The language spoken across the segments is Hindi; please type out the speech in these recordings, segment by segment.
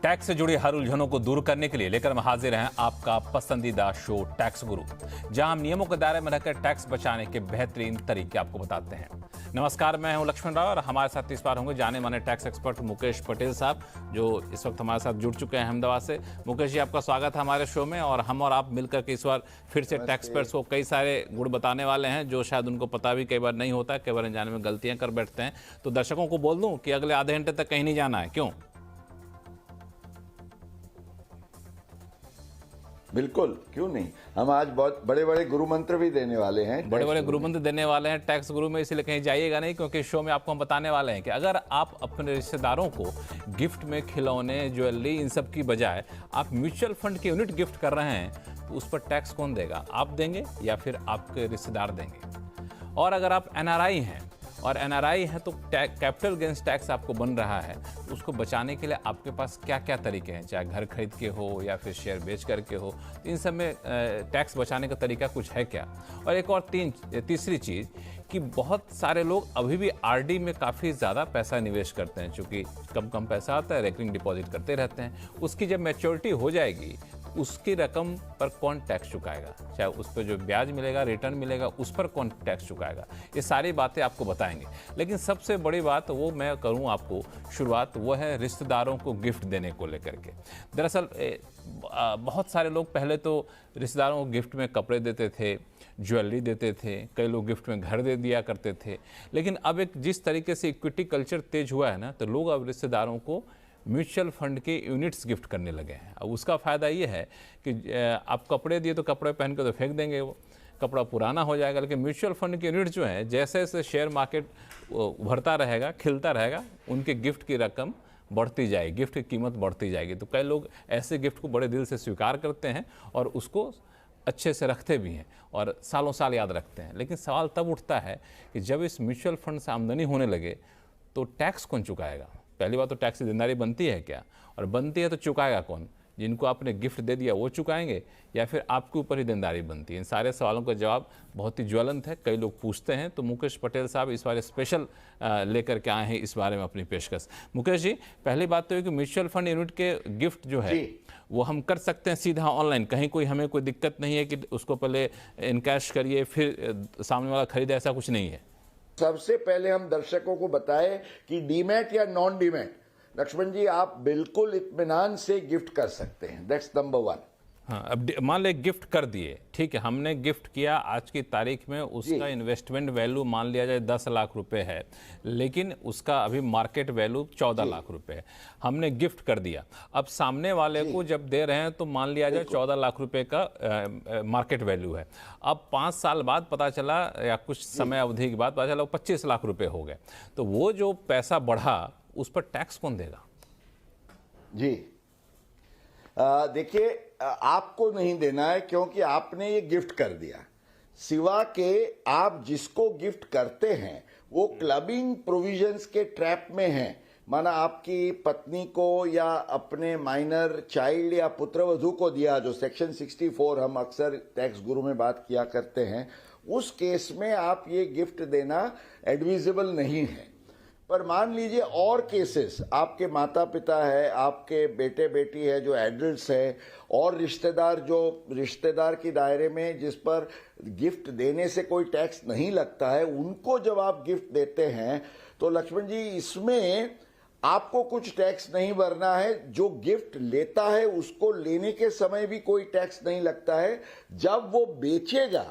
टैक्स से जुड़ी हर उलझनों को दूर करने के लिए लेकर हम हाजिर हैं आपका पसंदीदा शो टैक्स गुरु, जहां हम नियमों के दायरे में रहकर टैक्स बचाने के बेहतरीन तरीके आपको बताते हैं। नमस्कार, मैं हूं लक्ष्मण राव और हमारे साथ इस बार होंगे जाने माने टैक्स एक्सपर्ट मुकेश पटेल साहब, जो इस वक्त हमारे साथ जुड़ चुके हैं अहमदाबाद से। मुकेश जी, आपका स्वागत है हमारे शो में। और हम और आप मिलकर के इस बार फिर से टैक्स एक्सपर्ट्स को कई सारे गुण बताने वाले हैं जो शायद उनको पता भी कई बार नहीं होता, कई बार अनजाने में गलतियां कर बैठते हैं। तो दर्शकों को बोल दूं कि अगले आधे घंटे तक कहीं नहीं जाना है। क्यों? बिल्कुल, क्यों नहीं। हम आज बहुत बड़े बड़े गुरु मंत्र भी देने वाले हैं, बड़े बड़े गुरु मंत्र देने वाले हैं टैक्स गुरु में, इसलिए कहीं जाइएगा नहीं, क्योंकि शो में आपको हम बताने वाले हैं कि अगर आप अपने रिश्तेदारों को गिफ्ट में खिलौने, ज्वेलरी, इन सब की बजाय आप म्यूचुअल फंड के यूनिट गिफ्ट कर रहे हैं, तो उस पर टैक्स कौन देगा? आप देंगे या फिर आपके रिश्तेदार देंगे? और अगर आप एनआरआई हैं और एनआरआई है तो कैपिटल गेन्स टैक्स आपको बन रहा है, तो उसको बचाने के लिए आपके पास क्या क्या तरीके हैं, चाहे घर खरीद के हो या फिर शेयर बेच करके हो, इन सब में टैक्स बचाने का तरीका कुछ है क्या? और एक और तीसरी चीज़ कि बहुत सारे लोग अभी भी आरडी में काफ़ी ज़्यादा पैसा निवेश करते हैं, चूँकि कम पैसा आता है, रेकरिंग डिपॉजिट करते रहते हैं। उसकी जब मैच्योरिटी हो जाएगी, उसकी रकम पर कौन टैक्स चुकाएगा? चाहे उस पर जो ब्याज मिलेगा, रिटर्न मिलेगा, उस पर कौन टैक्स चुकाएगा? ये सारी बातें आपको बताएंगे। लेकिन सबसे बड़ी बात वो मैं करूं आपको शुरुआत, वो है रिश्तेदारों को गिफ्ट देने को लेकर के। दरअसल बहुत सारे लोग पहले तो रिश्तेदारों को गिफ्ट में कपड़े देते थे, ज्वेलरी देते थे, कई लोग गिफ्ट में घर दे दिया करते थे। लेकिन अब एक जिस तरीके से इक्विटी कल्चर तेज हुआ है ना, तो लोग अब रिश्तेदारों को म्यूचुअल फंड के यूनिट्स गिफ्ट करने लगे हैं। अब उसका फ़ायदा ये है कि आप कपड़े दिए तो कपड़े पहन कर तो फेंक देंगे, वो कपड़ा पुराना हो जाएगा। लेकिन म्यूचुअल फंड के यूनिट जो हैं, जैसे जैसे शेयर मार्केट उभरता रहेगा, खिलता रहेगा, उनके गिफ्ट की रकम बढ़ती जाएगी, गिफ्ट की कीमत बढ़ती जाएगी। तो कई लोग ऐसे गिफ्ट को बड़े दिल से स्वीकार करते हैं और उसको अच्छे से रखते भी हैं और सालों साल याद रखते हैं। लेकिन सवाल तब उठता है कि जब इस म्यूचुअल फंड से आमदनी होने लगे तो टैक्स कौन चुकाएगा? पहली बात तो टैक्स की देनदारी बनती है क्या, और बनती है तो चुकाएगा कौन? जिनको आपने गिफ्ट दे दिया वो चुकाएंगे या फिर आपके ऊपर ही देनदारी बनती है? इन सारे सवालों का जवाब बहुत ही ज्वलंत है, कई लोग पूछते हैं। तो मुकेश पटेल साहब इस बार स्पेशल लेकर के आए हैं इस बारे में अपनी पेशकश। मुकेश जी, पहली बात तो है कि म्यूचुअल फंड यूनिट के गिफ्ट जो है वो हम कर सकते हैं सीधा ऑनलाइन, कहीं कोई हमें कोई दिक्कत नहीं है कि उसको पहले इनकैश करिए फिर सामने वाला खरीदे, ऐसा कुछ नहीं है। सबसे पहले हम दर्शकों को बताएं कि डीमैट या नॉन डीमैट, लक्ष्मण जी, आप बिल्कुल इत्मीनान से गिफ्ट कर सकते हैं। That's number 1। हाँ, अब मान ले गिफ्ट कर दिए, ठीक है, हमने गिफ्ट किया, आज की तारीख में उसका इन्वेस्टमेंट वैल्यू मान लिया जाए 10 लाख रुपए है, लेकिन उसका अभी मार्केट वैल्यू 14 लाख रुपए है। हमने गिफ्ट कर दिया, अब सामने वाले को जब दे रहे हैं तो मान लिया जाए 14 लाख रुपए का मार्केट वैल्यू है। अब 5 साल बाद पता चला या कुछ समय अवधि के बाद पता चला 25 लाख रुपए हो गए, तो वो जो पैसा बढ़ा उस पर टैक्स कौन देगा? जी देखिए, आपको नहीं देना है क्योंकि आपने ये गिफ्ट कर दिया। सिवा के आप जिसको गिफ्ट करते हैं वो क्लबिंग प्रोविजंस के ट्रैप में हैं। माना आपकी पत्नी को या अपने माइनर चाइल्ड या पुत्रवधू को दिया, जो सेक्शन 64 हम अक्सर टैक्स गुरु में बात किया करते हैं, उस केस में आप ये गिफ्ट देना एडमिसिबल नहीं है। पर मान लीजिए और केसेस, आपके माता पिता है, आपके बेटे बेटी है जो एडल्ट्स है, और रिश्तेदार जो रिश्तेदार की दायरे में जिस पर गिफ्ट देने से कोई टैक्स नहीं लगता है, उनको जब आप गिफ्ट देते हैं तो लक्ष्मण जी इसमें आपको कुछ टैक्स नहीं भरना है। जो गिफ्ट लेता है उसको लेने के समय भी कोई टैक्स नहीं लगता है। जब वो बेचेगा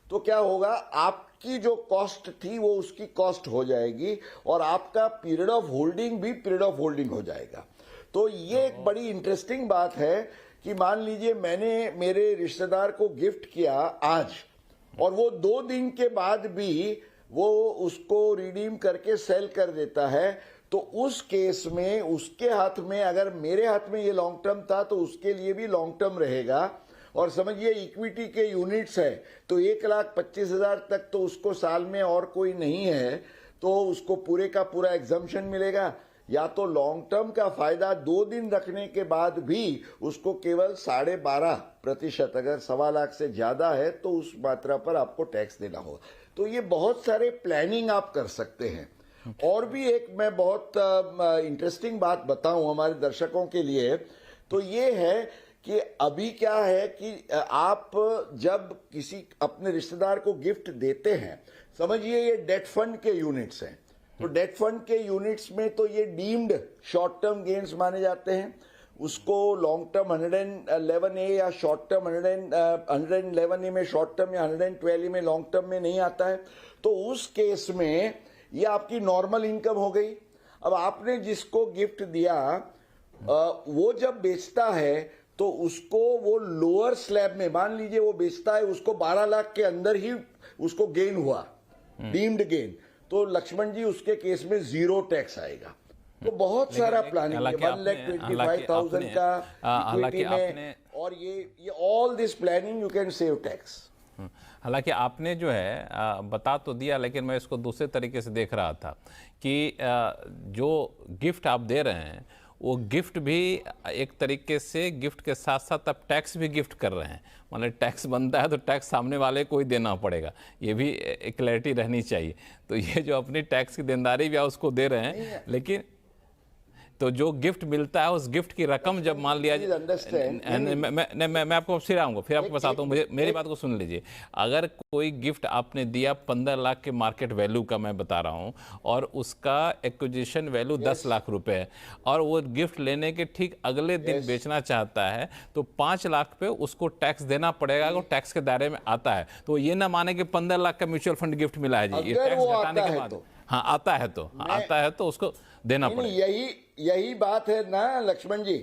तो क्या होगा, आपकी जो कॉस्ट थी वो उसकी कॉस्ट हो जाएगी और आपका पीरियड ऑफ होल्डिंग भी पीरियड ऑफ होल्डिंग हो जाएगा। तो ये एक बड़ी इंटरेस्टिंग बात है कि मान लीजिए मैंने मेरे रिश्तेदार को गिफ्ट किया आज और वो 2 दिन के बाद भी वो उसको रिडीम करके सेल कर देता है, तो उस केस में उसके हाथ में, अगर मेरे हाथ में ये लॉन्ग टर्म था तो उसके लिए भी लॉन्ग टर्म रहेगा। और समझिए इक्विटी के यूनिट्स है तो 1,25,000 तक तो उसको साल में और कोई नहीं है, तो उसको पूरे का पूरा एग्जम्पशन मिलेगा। या तो लॉन्ग टर्म का फायदा 2 दिन रखने के बाद भी उसको केवल 12.5%, अगर 1.25 लाख से ज्यादा है तो उस मात्रा पर आपको टैक्स देना होगा। तो ये बहुत सारे प्लानिंग आप कर सकते हैं। और भी एक मैं बहुत इंटरेस्टिंग बात बताऊं हमारे दर्शकों के लिए, तो ये है कि अभी क्या है कि आप जब किसी अपने रिश्तेदार को गिफ्ट देते हैं, समझिए ये डेट फंड के यूनिट्स हैं, तो डेट फंड के यूनिट्स में तो ये डीम्ड शॉर्ट टर्म गेन्स माने जाते हैं, उसको लॉन्ग टर्म 111A या शॉर्ट टर्म 111A में शॉर्ट टर्म या 112A में लॉन्ग टर्म में नहीं आता है। तो उस केस में ये आपकी नॉर्मल इनकम हो गई। अब आपने जिसको गिफ्ट दिया वो जब बेचता है तो उसको वो लोअर स्लैब में, मान लीजिए वो बेचता है, उसको 12 लाख के अंदर ही उसको गेन हुआ, डीम्ड गेन, तो लक्ष्मण जी उसके केस में 0 टैक्स आएगा। तो बहुत सारा प्लानिंग है, 1,25,000 का इक्विटी में, और ये all this planning you can save tax. हालांकि आपने जो है बता तो दिया, लेकिन मैं इसको दूसरे तरीके से देख रहा था कि जो गिफ्ट आप दे रहे हैं वो गिफ्ट भी एक तरीके से गिफ्ट के साथ साथ आप टैक्स भी गिफ्ट कर रहे हैं, मतलब टैक्स बनता है तो टैक्स सामने वाले को ही देना पड़ेगा, ये भी क्लैरिटी रहनी चाहिए। तो ये जो अपनी टैक्स की देनदारी भी आप उसको दे रहे हैं, लेकिन तो जो गिफ्ट मिलता है उस गिफ्ट की रकम जब मान लिया मैं आपको फिर आऊंगा, फिर आपको बताता हूँ, मुझे मेरी बात को सुन लीजिए। अगर कोई गिफ्ट आपने दिया 15 लाख के मार्केट वैल्यू का मैं बता रहा हूँ, और उसका एक्विजिशन वैल्यू 10 लाख रुपए है, और वो गिफ्ट लेने के ठीक अगले दिन बेचना चाहता है, तो 5 लाख पे उसको टैक्स देना पड़ेगा, अगर टैक्स के दायरे में आता है। तो ये ना माने कि 15 लाख का म्यूचुअल फंड गिफ्ट मिला है जी, ये टैक्स घटाने के बाद हाँ आता है तो उसको देना पड़ेगा। यही बात है ना लक्ष्मण जी।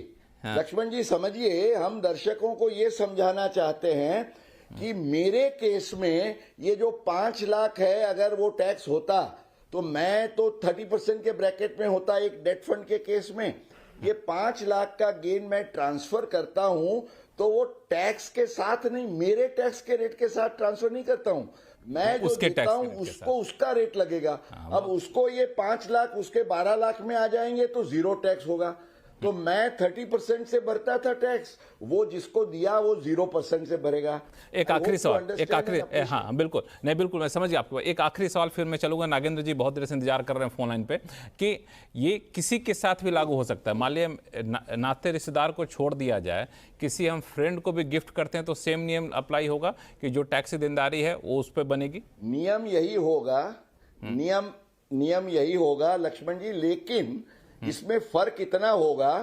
हाँ। लक्ष्मण जी समझिए, हम दर्शकों को ये समझाना चाहते हैं कि मेरे केस में ये जो 5 लाख है, अगर वो टैक्स होता तो मैं तो 30% के ब्रैकेट में होता एक डेट फंड के केस में। ये 5 लाख का गेन मैं ट्रांसफर करता हूं तो वो टैक्स के साथ नहीं, मेरे टैक्स के रेट के साथ ट्रांसफर नहीं करता हूं, मैं जो देता हूं उसको उसका रेट लगेगा। अब उसको ये 5 लाख उसके 12 लाख में आ जाएंगे तो 0 टैक्स होगा। तो मैं 30% से भरता था टैक्स, वो जिसको दिया वो 0% से भरेगा। एक आखिरी सवाल, हाँ बिल्कुल, नहीं बिल्कुल मैं समझ गया आपको। एक आखिरी सवाल फिर मैं चलूंगा, नागेंद्र जी बहुत देर से इंतजार कर रहे हैं फोन लाइन पे, कि ये किसी के साथ भी लागू हो सकता है। मान लिया नाते रिश्तेदार को छोड़ दिया जाए, किसी हम फ्रेंड को भी गिफ्ट करते हैं तो सेम नियम अप्लाई होगा कि जो टैक्स देनदारी है वो उस पर बनेगी? नियम यही होगा, नियम यही होगा लक्ष्मण जी, लेकिन इसमें फर्क इतना होगा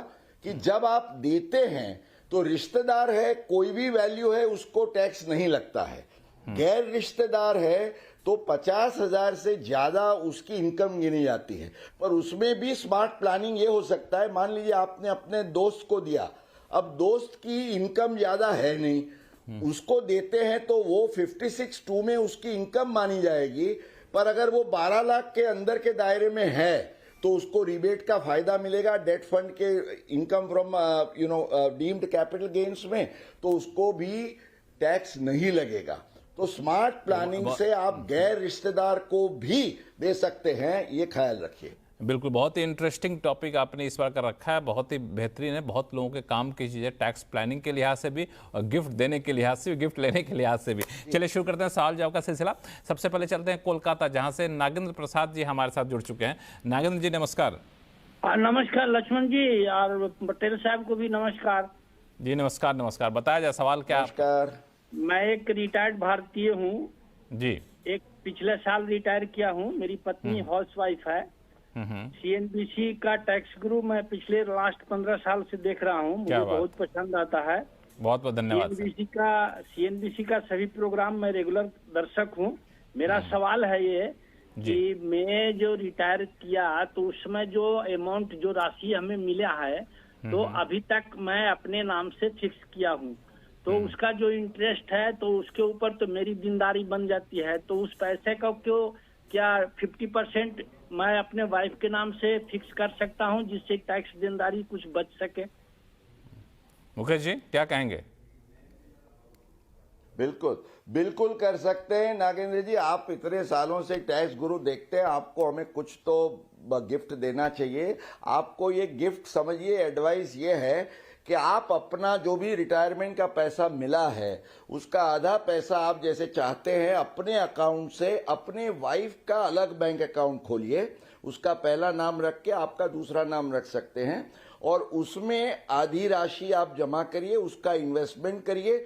कि जब आप देते हैं तो रिश्तेदार है, कोई भी वैल्यू है उसको टैक्स नहीं लगता है। गैर रिश्तेदार है तो 50,000 से ज्यादा उसकी इनकम गिनी जाती है। पर उसमें भी स्मार्ट प्लानिंग ये हो सकता है, मान लीजिए आपने अपने दोस्त को दिया, अब दोस्त की इनकम ज्यादा है नहीं, उसको देते हैं तो वो 56(2) में उसकी इनकम मानी जाएगी। पर अगर वो 12 लाख के अंदर के दायरे में है तो उसको रिबेट का फायदा मिलेगा डेट फंड के income from deemed capital gains में, तो उसको भी टैक्स नहीं लगेगा। तो स्मार्ट प्लानिंग से आप गैर रिश्तेदार को भी दे सकते हैं, ये ख्याल रखिए। बिल्कुल, बहुत ही इंटरेस्टिंग टॉपिक आपने इस बार का रखा है, बहुत ही बेहतरीन है, बहुत लोगों के काम की चीज़ है, टैक्स प्लानिंग के लिहाज से भी और गिफ्ट देने के लिहाज से भी, गिफ्ट लेने के लिहाज से भी। चलिए शुरू करते हैं सवाल जवाब का सिलसिला। सबसे पहले चलते हैं कोलकाता, जहां से नागेंद्र प्रसाद जी हमारे साथ जुड़ चुके हैं। नागेंद्र जी नमस्कार। नमस्कार लक्ष्मण जी, और पटेल साहब को भी नमस्कार जी। नमस्कार नमस्कार, बताया जाए सवाल क्या? नमस्कार। मैं एक रिटायर्ड भारतीय हूँ जी, एक पिछले साल रिटायर किया हूँ, मेरी पत्नी हाउसवाइफ है। सीएनबीसी का टैक्स गुरु मैं पिछले लास्ट 15 साल से देख रहा हूँ, मुझे बहुत पसंद आता है। बहुत बहुत धन्यवाद। सीएनबीसी का सभी प्रोग्राम मैं रेगुलर दर्शक हूँ। मेरा सवाल है ये कि मैं जो रिटायर किया तो उसमें जो अमाउंट, जो राशि हमें मिला है, तो अभी तक मैं अपने नाम से फिक्स किया हूँ, तो उसका जो इंटरेस्ट है तो उसके ऊपर तो मेरी देनदारी बन जाती है। तो उस पैसे का क्यों, क्या 50% मैं अपने वाइफ के नाम से फिक्स कर सकता हूं, जिससे टैक्स देनदारी कुछ बच सके? मुकेश जी क्या कहेंगे? बिल्कुल बिल्कुल कर सकते हैं नागेंद्र जी, आप इतने सालों से टैक्स गुरु देखते हैं, आपको हमें कुछ तो गिफ्ट देना चाहिए। आपको ये गिफ्ट समझिए, एडवाइस ये है कि आप अपना जो भी रिटायरमेंट का पैसा मिला है उसका आधा पैसा आप जैसे चाहते हैं अपने अकाउंट से अपने वाइफ का अलग बैंक अकाउंट खोलिए, उसका पहला नाम रख के आपका दूसरा नाम रख सकते हैं और उसमें आधी राशि आप जमा करिए, उसका इन्वेस्टमेंट करिए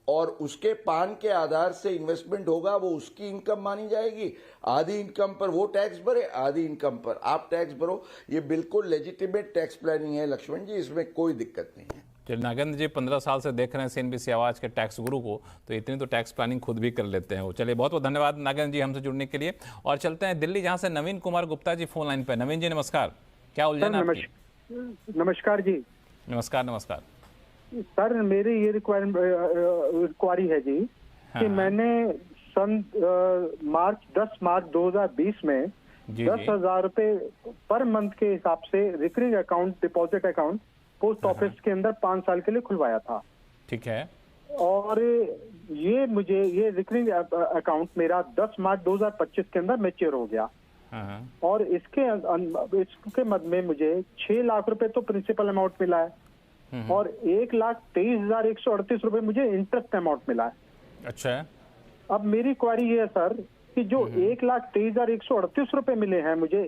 और उसके पान के आधार से इन्वेस्टमेंट होगा, वो उसकी इनकम मानी जाएगी। आधी इनकम पर वो टैक्स भरे, आधी इनकम पर आप टैक्स भरो। ये बिल्कुल लेजिटिमेट टैक्स प्लानिंग है लक्ष्मण जी, इसमें कोई दिक्कत नहीं है। चलिए नागेंद्र जी 15 साल से देख रहे हैं CNBC आवाज़ के टैक्स गुरु को, तो इतनी तो टैक्स प्लानिंग खुद भी कर लेते हैं वो। चलिए बहुत बहुत धन्यवाद नागेंद्र जी हमसे जुड़ने के लिए। और चलते हैं दिल्ली, जहां से नवीन कुमार गुप्ता जी फोन लाइन पे। नवीन जी नमस्कार, क्या उलझन है आपकी? नमस्कार जी। नमस्कार नमस्कार सर मेरी ये रिक्वायरी है जी कि मैंने सन 10 मार्च 2020 में 10,000 रुपए पर मंथ के हिसाब से recurring account, deposit account post office के अंदर 5 साल के लिए खुलवाया था। ठीक है। और ये रिकरिंग अकाउंट मेरा 10 मार्च 2025 के अंदर मैच्योर हो गया और इसके मद में मुझे 6 लाख रुपए तो प्रिंसिपल अमाउंट मिला है और 1,23,138 रुपए मुझे इंटरेस्ट अमाउंट मिला है। अच्छा। अब मेरी क्वारी ये है सर कि जो 1,23,138 रुपए मिले हैं मुझे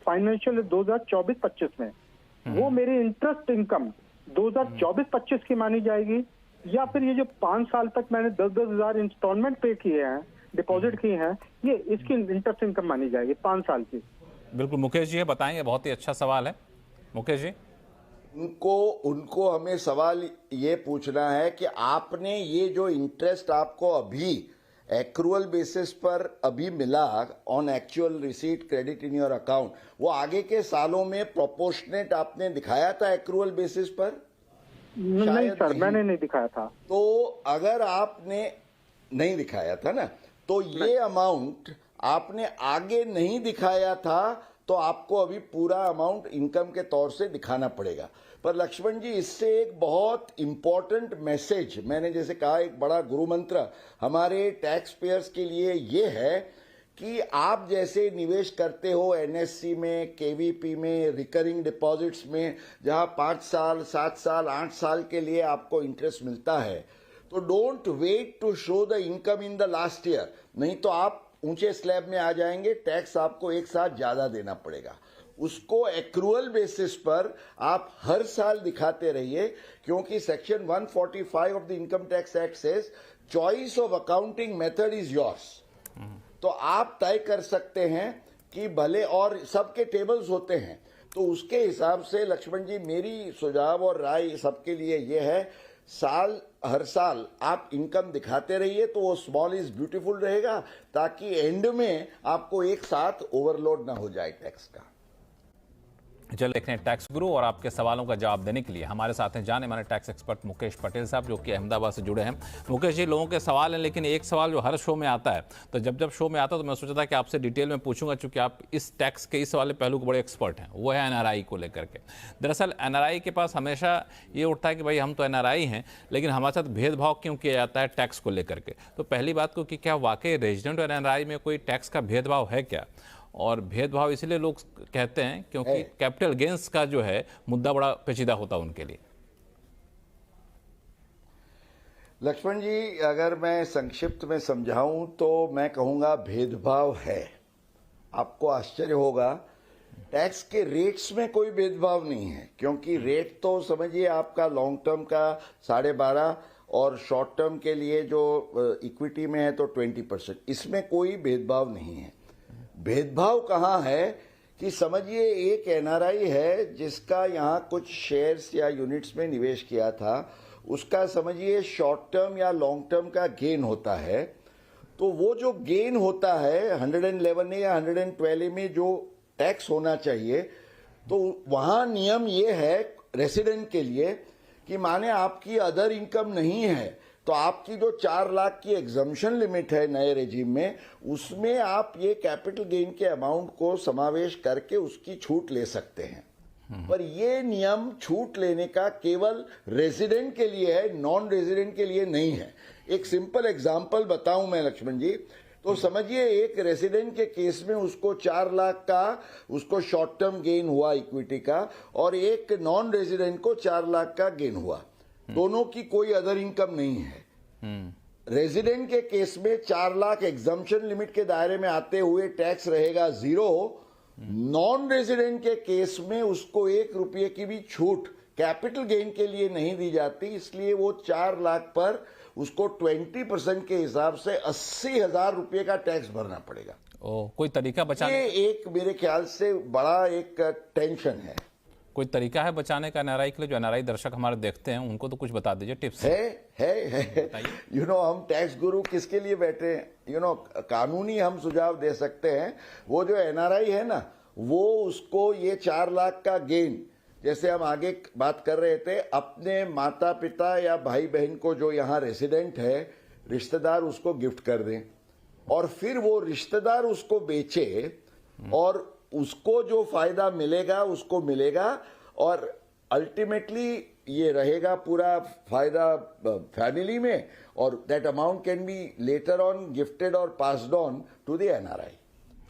फाइनेंशियल 2024-25 में, वो मेरी इंटरेस्ट इनकम 2024-25 की मानी जाएगी या फिर ये जो 5 साल तक मैंने 10-10 हजार इंस्टॉलमेंट पे किए हैं, डिपॉजिट किए हैं, ये इसकी इंटरेस्ट इनकम मानी जाएगी 5 साल की? बिल्कुल मुकेश जी बताएंगे, बहुत ही अच्छा सवाल है मुकेश जी। उनको हमें सवाल ये पूछना है कि आपने ये जो इंटरेस्ट आपको अभी एक्रूअल बेसिस पर अभी मिला on actual receipt credit in your account, वो आगे के सालों में प्रोपोर्शनेट आपने दिखाया था एक्रूअल बेसिस पर? नहीं सर, मैंने नहीं दिखाया था। तो अगर आपने नहीं दिखाया था ना, तो ये अमाउंट आपने आगे नहीं दिखाया था तो आपको अभी पूरा अमाउंट इनकम के तौर से दिखाना पड़ेगा। पर लक्ष्मण जी इससे एक बहुत इंपॉर्टेंट मैसेज, मैंने जैसे कहा एक बड़ा गुरु मंत्र हमारे टैक्स पेयर्स के लिए ये है कि आप जैसे निवेश करते हो NSC में, KVP में, रिकरिंग डिपॉजिट्स में, जहां 5 साल 7 साल 8 साल के लिए आपको इंटरेस्ट मिलता है, तो don't wait to show the income in the last year, नहीं तो आप ऊंचे स्लैब में आ जाएंगे, टैक्स आपको एक साथ ज्यादा देना पड़ेगा। उसको एक्रूअल बेसिस पर आप हर साल दिखाते रहिए, क्योंकि section 145 of the income tax act says choice of accounting method is yours. तो आप तय कर सकते हैं कि भले, और सबके टेबल्स होते हैं, तो उसके हिसाब से लक्ष्मण जी मेरी सुझाव और राय सबके लिए यह है, हर साल आप इनकम दिखाते रहिए तो वो स्मॉल इज ब्यूटीफुल रहेगा, ताकि एंड में आपको एक साथ ओवरलोड ना हो जाए टैक्स का। चलिए देखते हैं टैक्स गुरु, और आपके सवालों का जवाब देने के लिए हमारे साथ हैं जाने माने टैक्स एक्सपर्ट मुकेश पटेल साहब, जो कि अहमदाबाद से जुड़े हैं। मुकेश जी, लोगों के सवाल हैं, लेकिन एक सवाल जो हर शो में आता है, तो जब शो में आता है तो मैं सोचा था कि आपसे डिटेल में पूछूंगा, चूंकि आप इस टैक्स के इस वाले पहलू के बड़े एक्सपर्ट हैं, वो है NRI को लेकर के। दरअसल NRI के पास हमेशा ये उठता है कि भाई हम तो NRI हैं, लेकिन हमारे साथ भेदभाव क्यों किया जाता है टैक्स को लेकर के। तो पहली बात को कि क्या वाकई रेजिडेंट और NRI में कोई टैक्स का भेदभाव है क्या? और भेदभाव इसलिए लोग कहते हैं क्योंकि कैपिटल गेंस का जो है मुद्दा बड़ा पेचीदा होता है उनके लिए। लक्ष्मण जी, अगर मैं संक्षिप्त में समझाऊं तो मैं कहूंगा भेदभाव है। आपको आश्चर्य होगा, टैक्स के रेट्स में कोई भेदभाव नहीं है, क्योंकि रेट तो समझिए आपका लॉन्ग टर्म का 12.5 और शॉर्ट टर्म के लिए जो इक्विटी में है तो 20%, इसमें कोई भेदभाव नहीं है। भेदभाव कहाँ है कि समझिए एक NRI है जिसका यहाँ कुछ शेयर्स या यूनिट्स में निवेश किया था, उसका समझिए शॉर्ट टर्म या लॉन्ग टर्म का गेन होता है, तो वो जो गेन होता है 111 या 112 में जो टैक्स होना चाहिए, तो वहाँ नियम ये है रेसिडेंट के लिए कि माने आपकी अदर इनकम नहीं है, तो आपकी जो 4 लाख की एग्जम्पशन लिमिट है नए रेजिम में, उसमें आप ये कैपिटल गेन के अमाउंट को समावेश करके उसकी छूट ले सकते हैं। पर ये नियम छूट लेने का केवल रेजिडेंट के लिए है, नॉन रेजिडेंट के लिए नहीं है। एक सिंपल एग्जांपल बताऊं मैं लक्ष्मण जी, तो समझिए एक रेसिडेंट के केस में उसको 4 लाख का उसको शॉर्ट टर्म गेन हुआ इक्विटी का, और एक नॉन रेजिडेंट को 4 लाख का गेन हुआ। दोनों की कोई अदर इनकम नहीं है। रेजिडेंट के केस में 4 लाख एग्जम्पशन लिमिट के दायरे में आते हुए टैक्स रहेगा 0। नॉन रेजिडेंट के केस में उसको 1 रुपये की भी छूट कैपिटल गेन के लिए नहीं दी जाती, इसलिए वो 4 लाख पर उसको 20% के हिसाब से 80,000 रुपये का टैक्स भरना पड़ेगा। कोई तरीका बचाने, ये एक मेरे ख्याल से बड़ा एक टेंशन है। कोई तरीका है बचाने का एनआरआई के लिए? जो एनआरआई दर्शक हमारे देखते हैं उनको तो कुछ बता दीजिए, टिप्स है। हम टैक्स गुरु किसके लिए बैठे हैं? कानूनी हम सुझाव दे सकते हैं। वो जो एनआरआई है ना, वो उसको ये 4 लाख का गेन, जैसे हम आगे बात कर रहे थे, अपने माता पिता या भाई बहन को जो यहाँ रेसिडेंट है, रिश्तेदार उसको गिफ्ट कर दें, और फिर वो रिश्तेदार उसको बेचे और उसको जो फायदा मिलेगा उसको मिलेगा, और अल्टीमेटली ये रहेगा पूरा फायदा फैमिली में, और that amount can be later on gifted और passed on to the NRI.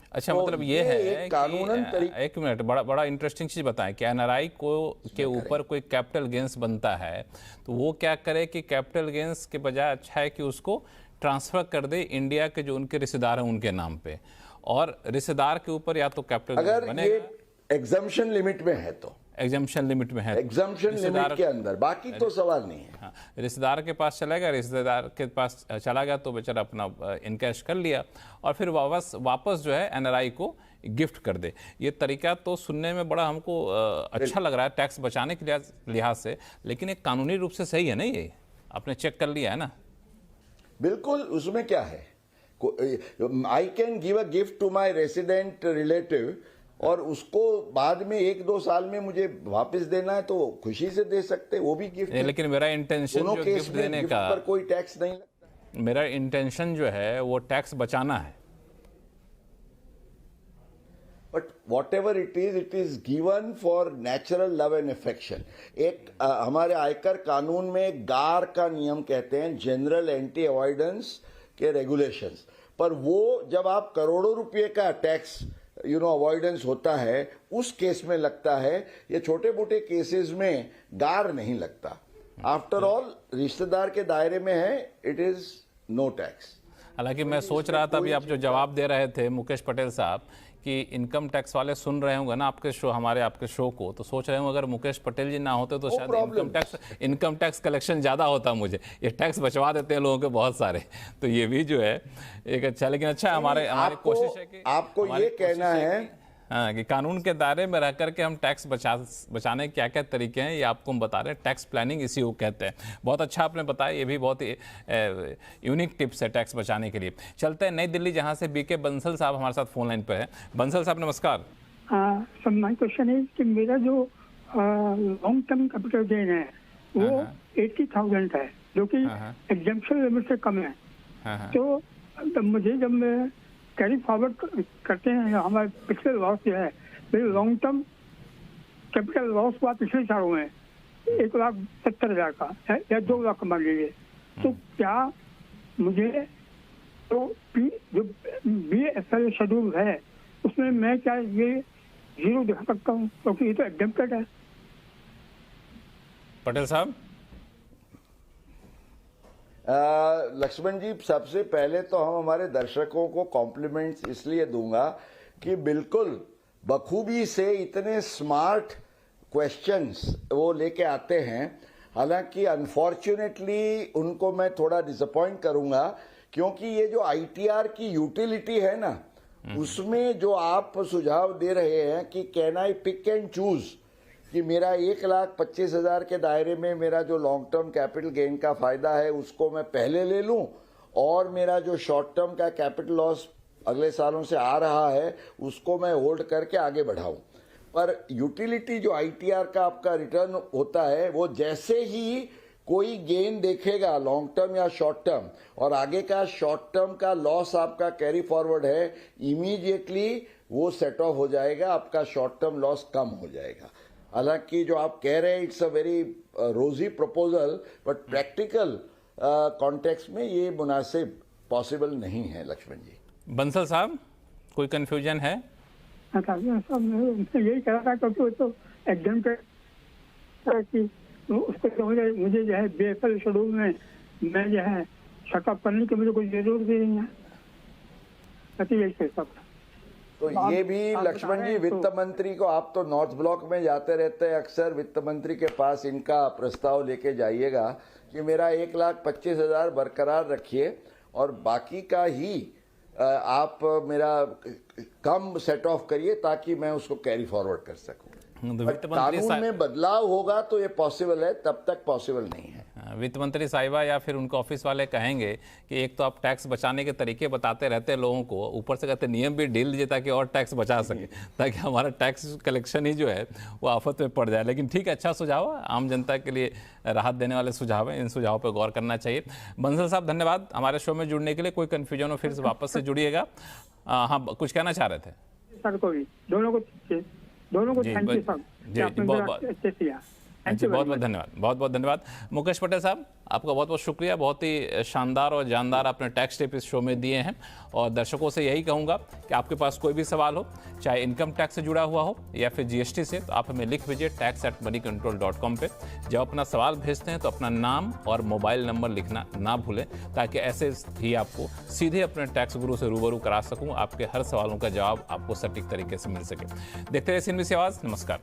अच्छा, तो मतलब ये है कानूनन कि एक मिनट, बड़ा इंटरेस्टिंग चीज बताएं कि एनआरआई को के ऊपर कोई कैपिटल गेंस बनता है तो वो क्या करे कि कैपिटल गेंस के बजाय अच्छा है कि उसको ट्रांसफर कर दे इंडिया के जो उनके रिश्तेदार हैं उनके नाम पे, और रिश्तेदार के ऊपर या तो कैपिटल अगर बनेगा, ये एग्जम्पशन लिमिट में है तो, एग्जम्पशन लिमिट में है, एग्जम्पन लिमिट के अंदर, बाकी तो सवाल नहीं है। हाँ, रिश्तेदार के पास चलेगा, रिश्तेदार के पास चला गया तो बेचारा अपना इनकैश कर लिया और फिर वापस जो है एनआरआई को गिफ्ट कर दे। ये तरीका तो सुनने में बड़ा हमको अच्छा लग रहा है टैक्स बचाने के लिहाज से, लेकिन एक कानूनी रूप से सही है ना? ये आपने चेक कर लिया है ना? बिल्कुल, उसमें क्या है? I can give a gift to my resident relative और उसको बाद में 1-2 साल में मुझे वापस देना है तो खुशी से दे सकते, वो भी गिफ्ट है। लेकिन मेरा इंटेंशन जो गिफ्ट देने का, पर कोई टैक्स नहीं लगता। मेरा इंटेंशन जो है वो टैक्स बचाना है। But what ever it is given for natural love and affection. एक हमारे आयकर कानून में गार का नियम कहते हैं, जनरल एंटी अवॉइडेंस के रेगुलेशंस, पर वो जब आप करोड़ों रुपए का टैक्स अवॉइडेंस होता है उस केस में लगता है। ये छोटे मोटे केसेस में गार नहीं लगता। आफ्टर ऑल रिश्तेदार के दायरे में है, इट इज नो टैक्स। हालांकि मैं सोच रहा था अभी आप जो जवाब दे रहे थे मुकेश पटेल साहब कि इनकम टैक्स वाले सुन रहे होंगे ना आपके शो, हमारे आपके शो को, तो सोच रहे होंगे अगर मुकेश पटेल जी ना होते तो शायद इनकम टैक्स कलेक्शन ज़्यादा होता। मुझे ये टैक्स बचवा देते हैं लोगों के बहुत सारे, तो ये भी जो है एक अच्छा, लेकिन अच्छा हमारी कोशिश है कि आपको ये कहना है हाँ कि कानून के दायरे में रह करके हम टैक्स बचाने के क्या क्या तरीके हैं ये आपको हम बता रहे हैं। टैक्स प्लानिंग इसी को कहते हैं। बहुत अच्छा आपने बताया, ये भी बहुत ही यूनिक टिप्स है टैक्स बचाने के लिए। चलते हैं नई दिल्ली, जहां से बीके बंसल साहब हमारे साथ फोन लाइन पे है। बंसल साहब नमस्कार। सर माय क्वेश्चन है कि मेरा जो लॉन्ग टर्म कैपिटल गेन है वो 80,000 है, जो कि एग्जम्पशन लिमिट से कम है। तो मुझे जब मैं कैरी फॉरवर्ड करते हैं हमारे पिछले लॉस जो है, मेरे लॉन्ग टर्म कैपिटल लॉस हुआ पिछले सालों में 1,70,000 का है या 2 लाख मान लीजिए, तो क्या मुझे तो जो BSL शेड्यूल है उसमें मैं क्या ये 0 दिखा सकता हूँ, क्योंकि ये तो एग्जम्प्टेड है। पटेल साहब। लक्ष्मण जी, सबसे पहले तो हम हमारे दर्शकों को कॉम्प्लीमेंट्स इसलिए दूंगा कि बिल्कुल बखूबी से इतने स्मार्ट क्वेश्चंस वो लेके आते हैं। हालांकि अनफॉर्चुनेटली उनको मैं थोड़ा डिसअपॉइंट करूंगा, क्योंकि ये जो ITR की यूटिलिटी है ना, उसमें जो आप सुझाव दे रहे हैं कि can I pick and choose, कि मेरा 1,25,000 के दायरे में मेरा जो लॉन्ग टर्म कैपिटल गेन का फायदा है उसको मैं पहले ले लूं, और मेरा जो शॉर्ट टर्म का कैपिटल लॉस अगले सालों से आ रहा है उसको मैं होल्ड करके आगे बढ़ाऊं। पर यूटिलिटी जो ITR का आपका रिटर्न होता है, वो जैसे ही कोई गेन देखेगा लॉन्ग टर्म या शॉर्ट टर्म, और आगे का शॉर्ट टर्म का लॉस आपका कैरी फॉरवर्ड है, इमीडिएटली वो सेट ऑफ हो जाएगा, आपका शॉर्ट टर्म लॉस कम हो जाएगा। हालांकि जो आप कह रहे हैं इट्स अ वेरी रोजी प्रपोजल, बट प्रैक्टिकल कॉन्टेक्स्ट में ये मुनासिब पॉसिबल नहीं है। लक्ष्मण जी, बंसल साहब, कोई कंफ्यूजन है? हाँ साहब, मैं यही कह रहा था क्योंकि वो तो एग्जाम के कि उसको तो मुझे जो है BSL शेड्यूल में मैं जो है शटअप करने की मुझे कोई जरूरत भी नहीं है। यही सब तो ये भी लक्ष्मण जी वित्त मंत्री को, आप तो नॉर्थ ब्लॉक में जाते रहते हैं अक्सर, वित्त मंत्री के पास इनका प्रस्ताव लेके जाइएगा कि मेरा 1,25,000 बरकरार रखिए और बाकी का ही आप मेरा कम सेट ऑफ करिए ताकि मैं उसको कैरी फॉरवर्ड कर सकूं। कानून में बदलाव होगा तो ये पॉसिबल है, तब तक पॉसिबल नहीं है। वित्त मंत्री साहिबा या फिर उनके ऑफिस वाले कहेंगे कि एक तो आप टैक्स बचाने के तरीके बताते रहते हैं लोगों को, ऊपर से कहते नियम भी ढील दीजिए ताकि और टैक्स बचा सके, ताकि हमारा टैक्स कलेक्शन ही जो है वो आफत में पड़ जाए। लेकिन ठीक है, अच्छा सुझाव है, आम जनता के लिए राहत देने वाले सुझाव हैं, इन सुझावों पर गौर करना चाहिए। बंसल साहब, धन्यवाद हमारे शो में जुड़ने के लिए। कोई कन्फ्यूजन हो फिर से वापस से जुड़िएगा। हाँ, कुछ कहना चाह रहे थे? सर को भी, दोनों को थैंक यू सर, बहुत बहुत धन्यवाद, बहुत बहुत धन्यवाद। मुकेश पटेल साहब, आपका बहुत बहुत शुक्रिया, बहुत ही शानदार और जानदार आपने टैक्स टिप इस शो में दिए हैं। और दर्शकों से यही कहूँगा कि आपके पास कोई भी सवाल हो, चाहे इनकम टैक्स से जुड़ा हुआ हो या फिर GST से, तो आप हमें लिख भेजिए tax@moneycontrol.com पे। जब अपना सवाल भेजते हैं तो अपना नाम और मोबाइल नंबर लिखना ना भूलें, ताकि ऐसे ही आपको सीधे अपने टैक्स गुरु से रूबरू करा सकूँ, आपके हर सवालों का जवाब आपको सटीक तरीके से मिल सके। देखते रहिए CNBC आवाज़। नमस्कार।